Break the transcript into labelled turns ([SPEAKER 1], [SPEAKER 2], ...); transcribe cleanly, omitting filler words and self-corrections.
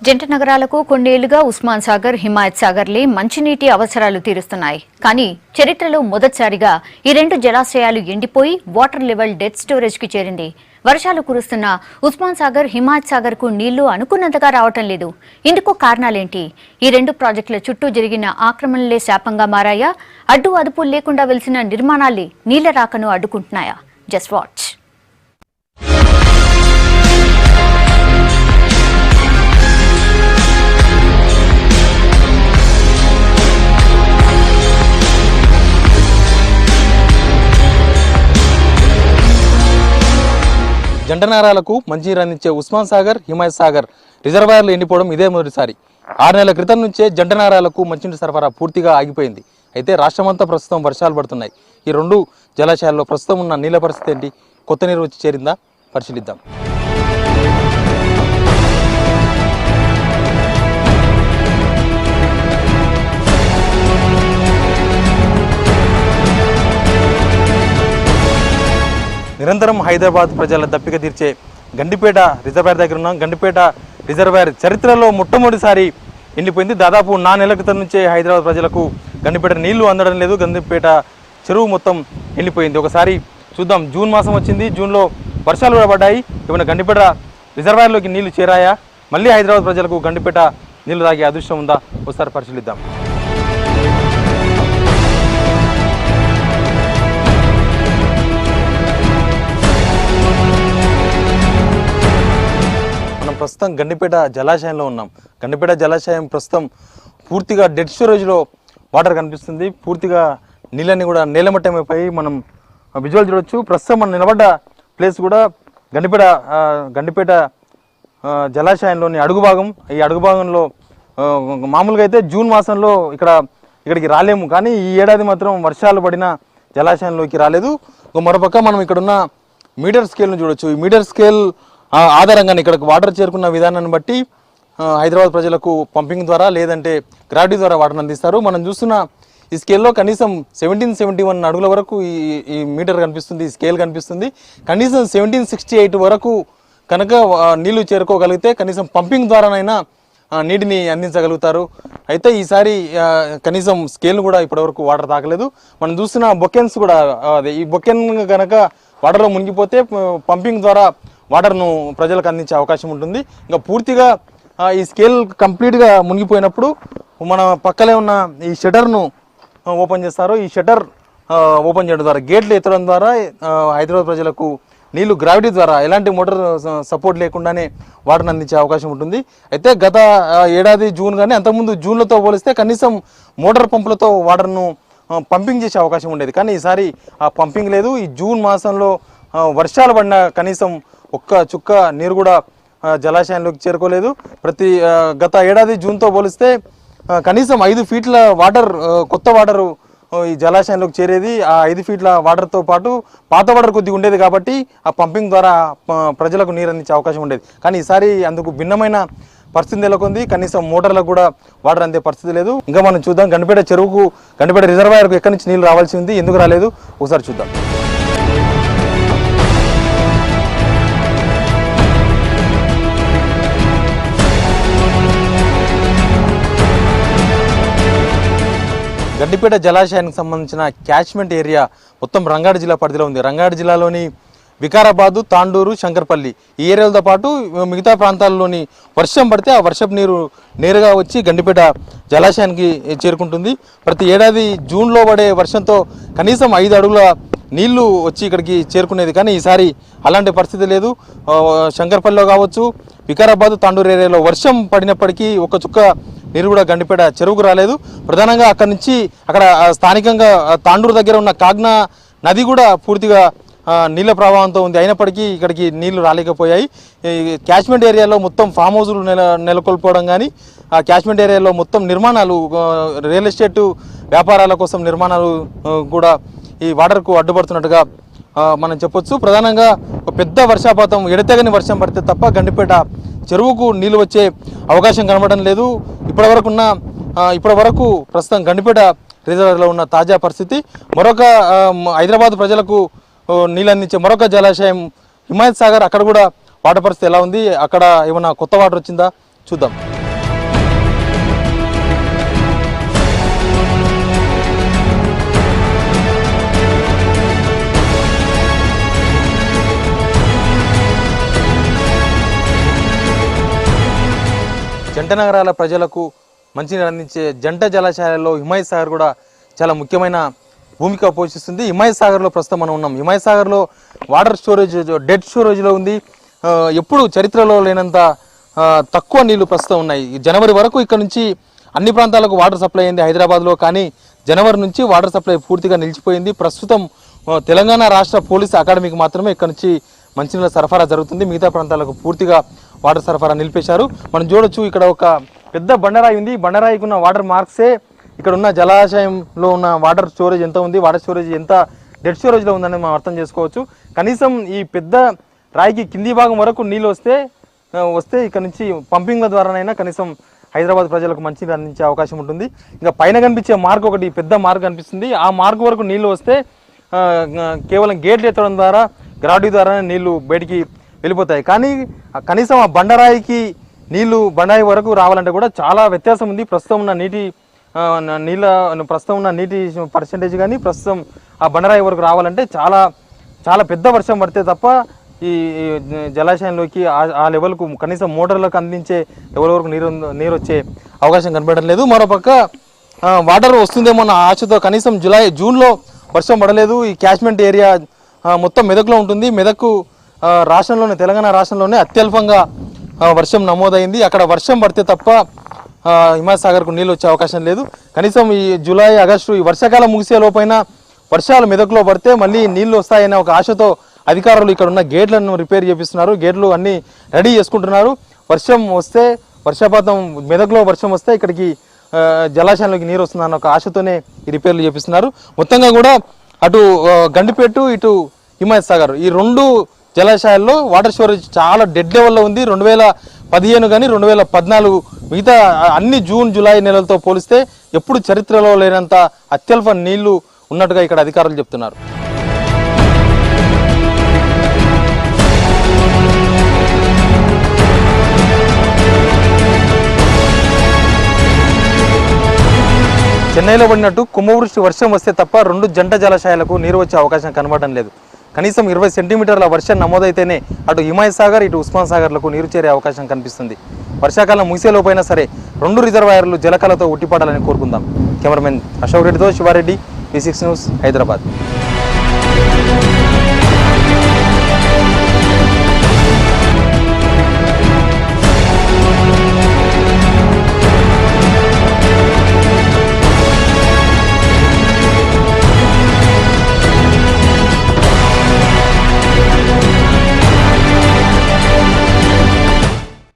[SPEAKER 1] జంట నగరాలకు కొన్నేళ్లుగా ఉస్మాన్ సాగర్, హిమాయత్ సాగర్లే మంచినీటి అవసరాలు తీరుస్తున్నాయి. కానీ చరిత్రలో మొదటిసారిగా ఈ రెండు జలాశయాలు ఎండిపోయి వాటర్ లెవెల్ డెడ్ స్టోరేజ్ కి చేరింది. వర్షాలు కురుస్తున్న ఉస్మాన్ సాగర్, హిమాయత్ సాగర్ కు నీళ్లు అనుకున్నంతగా రావటం లేదు. ఇందుకు కారణాలేంటి? ఈ రెండు ప్రాజెక్టుల చుట్టూ జరిగిన ఆక్రమణలే శాపంగా మారాయా? అడ్డు అదుపు లేకుండా వెలిసిన నిర్మాణాలే నీళ్ల రాకను అడ్డుకుంటున్నాయా? Just watch.
[SPEAKER 2] జంట నగరాలకు మంచినీరు అందించే ఉస్మాన్ సాగర్, హిమాయత్ సాగర్ రిజర్వాయర్లు ఎండిపోవడం ఇదే మొదటిసారి. 6 నెలల క్రితం నుంచే జంట నగరాలకు మంచినీటి సరఫరా పూర్తిగా ఆగిపోయింది. అయితే రాష్ట్రమంతా ప్రస్తుతం వర్షాలు పడుతున్నాయి. ఈ రెండు జలాశయాల్లో ప్రస్తుతం ఉన్న నీళ్ల పరిస్థితి ఏంటి? కొత్త నీరు వచ్చి చేరిందా? పరిశీలిద్దాం. నిరంతరం హైదరాబాద్ ప్రజల దప్పిక తీర్చే గండిపేట రిజర్వాయర్ దగ్గర ఉన్నాం. గండిపేట రిజర్వాయర్ చరిత్రలో మొట్టమొదటిసారి ఎండిపోయింది. దాదాపు 4 నెలల క్రితం నుంచే హైదరాబాద్ ప్రజలకు గండిపేట నీళ్లు అందడం లేదు. గండిపేట చెరువు మొత్తం ఎండిపోయింది. ఒకసారి చూద్దాం. జూన్ మాసం వచ్చింది. జూన్లో వర్షాలు కూడా పడ్డాయి. ఏమైనా గండిపేట రిజర్వాయర్లోకి నీళ్లు చేరాయా? మళ్ళీ హైదరాబాద్ ప్రజలకు గండిపేట నీళ్లు తాగే అదృష్టం ఉందా? ఒకసారి పరిశీలిద్దాం. ప్రస్తుతం గండిపేట జలాశయంలో ఉన్నాం. గండిపేట జలాశయం ప్రస్తుతం పూర్తిగా డెడ్ స్టోరేజ్లో వాటర్ కనిపిస్తుంది. పూర్తిగా నీళ్ళని కూడా నేలమట్టమైపోయి మనం విజువల్ చూడొచ్చు. ప్రస్తుతం మనం నిలబడ్డ ప్లేస్ కూడా గండిపేట జలాశయంలోని అడుగు భాగం. ఈ అడుగు భాగంలో మామూలుగా అయితే జూన్ మాసంలో ఇక్కడికి రాలేము, కానీ ఈ ఏడాది మాత్రం వర్షాలు పడిన జలాశయంలోకి రాలేదు. మరోపక్క మనం ఇక్కడున్న మీటర్ స్కేల్ను చూడొచ్చు. ఈ మీటర్ స్కేల్ ఆధారంగానే ఇక్కడికి వాటర్ చేరుకున్న విధానాన్ని బట్టి హైదరాబాద్ ప్రజలకు పంపింగ్ ద్వారా లేదంటే గ్రావిటీ ద్వారా వాటర్ అందిస్తారు. మనం చూస్తున్న ఈ స్కేల్లో కనీసం 1771 అడుగుల వరకు ఈ మీటర్ కనిపిస్తుంది, ఈ స్కేల్ కనిపిస్తుంది. కనీసం 1768 వరకు కనుక నీళ్లు చేరుకోగలిగితే కనీసం పంపింగ్ ద్వారానైనా నీటిని అందించగలుగుతారు. అయితే ఈసారి కనీసం స్కేల్ కూడా ఇప్పటివరకు వాటర్ తాకలేదు. మనం చూస్తున్న బొకెన్స్ కూడా ఈ బొకెన్ కనుక వాటర్లో మునిగిపోతే పంపింగ్ ద్వారా వాటర్ను ప్రజలకు అందించే అవకాశం ఉంటుంది. ఇంకా పూర్తిగా ఈ స్కేల్ కంప్లీట్గా మునిగిపోయినప్పుడు మన పక్కనే ఉన్న ఈ షటర్ను ఓపెన్ చేస్తారు. ఈ షటర్ ఓపెన్ చేయడం ద్వారా, గేట్లు ఎత్తడం ద్వారా హైదరాబాద్ ప్రజలకు నీళ్లు గ్రావిటీ ద్వారా ఎలాంటి మోటార్ సపోర్ట్ లేకుండానే వాటర్ని అందించే అవకాశం ఉంటుంది. అయితే గత ఏడాది జూన్ కానీ అంతకుముందు జూన్లతో పోలిస్తే కనీసం మోటార్ పంపులతో వాటర్ను పంపింగ్ చేసే అవకాశం ఉండేది. కానీ ఈసారి ఆ పంపింగ్ లేదు. ఈ జూన్ మాసంలో వర్షాలు పడిన కనీసం ఒక్క చుక్క నీరు కూడా జలాశయంలోకి చేరుకోలేదు. గత ఏడాది జూన్తో పోలిస్తే కనీసం 5 ఫీట్ల వాటర్, కొత్త వాటరు ఈ జలాశయంలోకి చేరేది. ఆ 5 ఫీట్ల వాటర్తో పాటు పాత వాటర్ కొద్దిగా ఉండేది కాబట్టి ఆ పంపింగ్ ద్వారా ప్రజలకు నీరు అందించే అవకాశం ఉండేది. కానీ ఈసారి అందుకు భిన్నమైన పరిస్థితి నెలకొంది. కనీసం మోటార్లకు కూడా వాటర్ అందే పరిస్థితి లేదు. ఇంకా మనం చూద్దాం. గండిపేట రిజర్వాయర్కు ఎక్కడి నుంచి నీళ్ళు రావాల్సి ఉంది, ఎందుకు రాలేదు ఒకసారి చూద్దాం. గండిపేట జలాశయానికి సంబంధించిన క్యాచ్మెంట్ ఏరియా మొత్తం రంగారెడ్డి జిల్లా పరిధిలో ఉంది. రంగారెడ్డి జిల్లాలోని వికారాబాదు, తాండూరు, శంకర్పల్లి ఈ ఏరియాలతో పాటు మిగతా ప్రాంతాల్లోని వర్షం పడితే ఆ వర్షపు నీరు నేరుగా వచ్చి గండిపేట జలాశయానికి చేరుకుంటుంది. ప్రతి ఏడాది జూన్లో పడే వర్షంతో కనీసం 5 అడుగుల నీళ్లు వచ్చి ఇక్కడికి చేరుకునేది. కానీ ఈసారి అలాంటి పరిస్థితి లేదు. శంకర్పల్లిలో కావచ్చు, వికారాబాదు, తాండూరు ఏరియాలో వర్షం పడినప్పటికీ ఒక చుక్క నీరు కూడా గండిపేట చెరువుకు రాలేదు. ప్రధానంగా అక్కడ స్థానికంగా తాండూరు దగ్గర ఉన్న కాగ్నా నది కూడా పూర్తిగా నీళ్ళ ప్రభావంతో ఉంది. అయినప్పటికీ ఇక్కడికి నీళ్లు రాలేకపోయాయి. క్యాచ్మెంట్ ఏరియాలో మొత్తం ఫామ్ హౌజులు నెలకొల్పోవడం కానీ, ఆ క్యాచ్మెంట్ ఏరియాలో మొత్తం నిర్మాణాలు, రియల్ ఎస్టేట్ వ్యాపారాల కోసం నిర్మాణాలు కూడా ఈ వాటర్కు అడ్డుపడుతున్నట్టుగా మనం చెప్పొచ్చు. ప్రధానంగా ఒక పెద్ద వర్షాపాతం, ఎడతెగని వర్షం పడితే తప్ప గండిపేట చెరువుకు నీళ్లు వచ్చే అవకాశం కనబడడం లేదు. ఇప్పటి వరకు ప్రస్తుతం గండిపేట రిజర్వాయర్లో ఉన్న తాజా పరిస్థితి. మరొక హైదరాబాద్ ప్రజలకు నీళ్ళు అందించే మరొక జలాశయం హిమాయత్ సాగర్, అక్కడ కూడా వాటర్ పరిస్థితి ఎలా ఉంది, అక్కడ ఏమైనా కొత్త వాటర్ వచ్చిందా చూద్దాం. జంట నగరాల ప్రజలకు మంచినీరు అందించే జంట జలాశయాలలో హిమాయత్ సాగర్ కూడా చాలా ముఖ్యమైన భూమిక పోషిస్తుంది. హిమాయత్ సాగర్లో ప్రస్తుతం మనం ఉన్నాం. హిమాయత్ సాగర్లో వాటర్ స్టోరేజ్ డెడ్ స్టోరేజ్లో ఉంది. ఎప్పుడు చరిత్రలో లేనంత తక్కువ నీళ్లు ప్రస్తుతం ఉన్నాయి. జనవరి వరకు ఇక్కడ నుంచి అన్ని ప్రాంతాలకు వాటర్ సప్లై అయింది హైదరాబాద్లో. కానీ జనవరి నుంచి వాటర్ సప్లై పూర్తిగా నిలిచిపోయింది. ప్రస్తుతం తెలంగాణ రాష్ట్ర పోలీస్ అకాడమీకి మాత్రమే ఇక్కడ నుంచి మంచినీళ్ళ సరఫరా జరుగుతుంది. మిగతా ప్రాంతాలకు పూర్తిగా వాటర్ సరఫరా నిలిపేశారు. మనం చూడొచ్చు ఇక్కడ ఒక పెద్ద బండరాయి ఉంది. బండరాయికి ఉన్న వాటర్ మార్క్సే ఇక్కడ ఉన్న జలాశయంలో ఉన్న వాటర్ స్టోరేజ్ ఎంత ఉంది, వాటర్ స్టోరేజ్ ఎంత డెడ్ స్టోరేజ్లో ఉందని మనం అర్థం చేసుకోవచ్చు. కనీసం ఈ పెద్ద రాయికి కింది భాగం వరకు నీళ్ళు వస్తే ఇక్కడ నుంచి పంపింగ్ల ద్వారానైనా కనీసం హైదరాబాద్ ప్రజలకు మంచినీరు అందించే అవకాశం ఉంటుంది. ఇంకా పైన కనిపించే మార్గ్ ఒకటి పెద్ద మార్గ్ కనిపిస్తుంది. ఆ మార్గ్ వరకు నీళ్ళు వస్తే కేవలం గేట్లు ఎత్తడం ద్వారా గ్రావిటీ ద్వారానే నీళ్లు బయటికి వెళ్ళిపోతాయి. కానీ కనీసం ఆ బండరాయికి బండరాయి వరకు రావాలంటే కూడా చాలా వ్యత్యాసం ఉంది. ప్రస్తుతం ఉన్న నీటి పర్సెంటేజ్ కానీ ప్రస్తుతం ఆ బండరాయి వరకు రావాలంటే చాలా చాలా పెద్ద వర్షం పడితే తప్ప ఈ జలాశయంలోకి ఆ లెవెల్కు కనీసం మోటార్లకు అందించే లెవెల్ వరకు నీరు వచ్చే అవకాశం కనబడడం లేదు. మరోపక్క వాటర్ వస్తుందేమో అన్న ఆశతో కనీసం జూన్లో వర్షం పడలేదు. ఈ క్యాచ్మెంట్ ఏరియా మొత్తం మెదక్లో ఉంటుంది. మెదక్ తెలంగాణ రాష్ట్రంలోనే అత్యల్పంగా వర్షం నమోదైంది. అక్కడ వర్షం పడితే తప్ప హిమాయత్ సాగర్కు నీళ్ళు వచ్చే అవకాశం లేదు. కనీసం ఈ జూలై ఆగస్టు ఈ వర్షాకాలం ముగిసే లోపైన వర్షాలు మెదక్లో పడితే మళ్ళీ నీళ్లు వస్తాయనే ఒక ఆశతో అధికారులు ఇక్కడ ఉన్న గేట్లను రిపేర్ చేపిస్తున్నారు. గేట్లు అన్నీ రెడీ చేసుకుంటున్నారు. వర్షపాతం మెదక్లో వర్షం వస్తే ఇక్కడికి జలాశయంలోకి నీరు వస్తుందన్న ఒక ఆశతోనే ఈ రిపేర్లు చేపిస్తున్నారు. మొత్తంగా కూడా అటు గండిపేట ఇటు హిమాయత్ సాగర్ ఈ రెండు జలాశయాల్లో వాటర్ స్టోరేజ్ చాలా డెడ్ లెవెల్లో ఉంది. 2015 కానీ 2014 మిగతా అన్ని జూన్ జూలై నెలలతో పోలిస్తే ఎప్పుడు చరిత్రలో లేనంత అత్యల్ప నీళ్లు ఉన్నట్టుగా ఇక్కడ అధికారులు చెప్తున్నారు. చెన్నైలో పడినట్టు కుంభవృష్టి వర్షం వస్తే తప్ప రెండు జంట జలాశయాలకు నీరు వచ్చే అవకాశం కనబడడం లేదు. కనీసం 20 సెంటీమీటర్ల వర్షం నమోదైతేనే అటు హిమాయత్ సాగర్ ఇటు ఉస్మాన్ సాగర్లకు నీరు చేరే అవకాశం కనిపిస్తుంది. వర్షాకాలం ముగిసేలోపైనా సరే రెండు రిజర్వాయర్లు జలకళతో ఉట్టిపడాలని కోరుకుందాం. కెమెరామెన్ అశోక్ రెడ్డితో శివారెడ్డి, V6 న్యూస్, హైదరాబాద్.